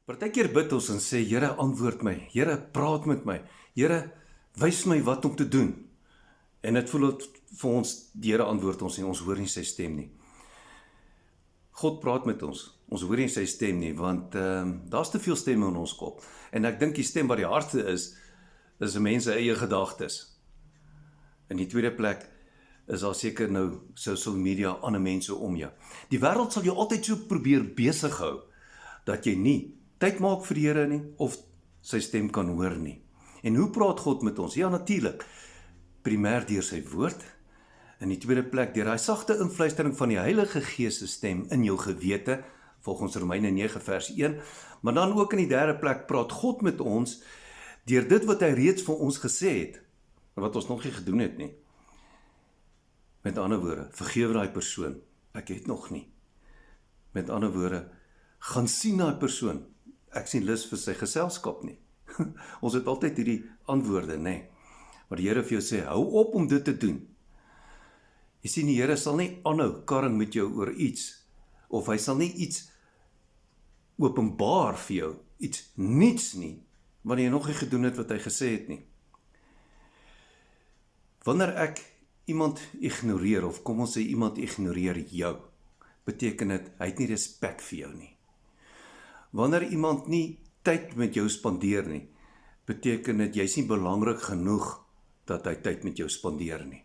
Partykeer bid ons en sê, Here, antwoord my. Here, praat met my. Here, wys my wat om te doen. En dit voel dat vir ons, die Here antwoord ons en ons hoor nie sy stem nie. God praat met ons. Ons hoor nie sy stem nie, want daar's te veel stemme in ons kop. En ek dink die stem wat die hardste is 'n mens se eie gedagtes. In die tweede plek is daar seker nou social media, ander mense om jou. Die wêreld sal jou altyd so probeer besig hou, dat jy nie tyd maak vir die Here nie, of sy stem kan hoor nie. En hoe praat God met ons? Ja, natuurlik, primêr deur sy woord, in die tweede plek deur daai sagte influistering van die Heilige Gees se stem in jou gewete, volgens Romeine 9 vers 1, maar dan ook in die derde plek praat God met ons, deur dit wat hy reeds vir ons gesê het, wat ons nog nie gedoen het nie. Met ander woorde, vergewe daai persoon, ek het nog nie. Met ander woorde, gaan sien daai persoon, ek sien lus vir sy geselskap nie. Ons het altyd hierdie antwoorde, nê. Maar die Here vir jou sê, hou op om dit te doen. Jy sien, die Here sal nie aanhou karring met jou oor iets, of hy sal nie iets openbaar vir jou, iets niets nie, wanneer jy nog nie gedoen het wat hy gesê het nie. Wanneer ek iemand ignoreer, of kom ons sê iemand ignoreer jou, beteken dit, hy het nie respek vir jou nie. Wanneer iemand nie tyd met jou spandeer nie, beteken dit, jy is nie belangrik genoeg, dat hy tyd met jou spandeer nie.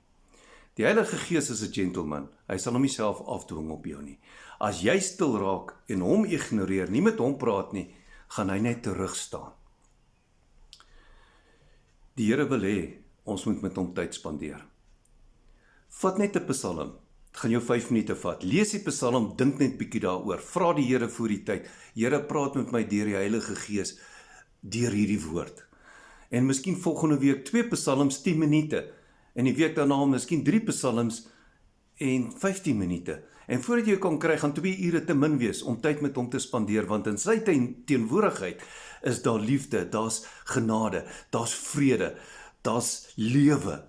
Die Heilige Gees is 'n gentleman, hy sal hom nie self afdwing op jou nie. As jy stil raak, en hom ignoreer, nie met hom praat nie, gaan hy net terugstaan. Die Here wil hê, ons moet met hom tyd spandeer. Vat net 'n psalm, dit gaan jou 5 minute vat, lees die psalm, dink net bietjie daaroor, vra die Here vir die tyd, Here praat met my deur die Heilige Gees, deur hierdie woord. En miskien volgende week 2 psalms 10 minute, en die week daarna miskien 3 psalms en 15 minute. En voordat jy kan kry, gaan 2 ure te min wees om tyd met hom te spandeer, want in sy teenwoordigheid is daar liefde, daar's genade, daar's vrede, daar's lewe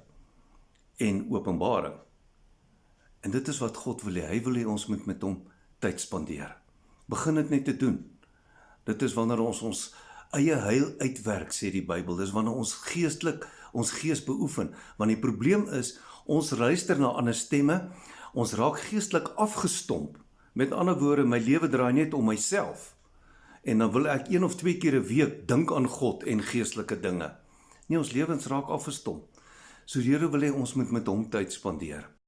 en openbaring. En dit is wat God wil hê. Hy wil hê ons moet met hom tyd spandeer. Begin dit net te doen. Dit is wanneer ons eie heil uitwerk, sê die Bybel. Dis wanneer ons geestelik ons gees beoefen. Want die probleem is, ons luister na ander stemme, ons raak geestelik afgestomp. Met ander woorde, my lewe draai net om myself. En dan wil ek 1 of 2 keer 'n week dink aan God en geestelike dinge. Nee, ons lewens raak afgestomp. So die Here wil hê ons moet met hom tyd spandeer.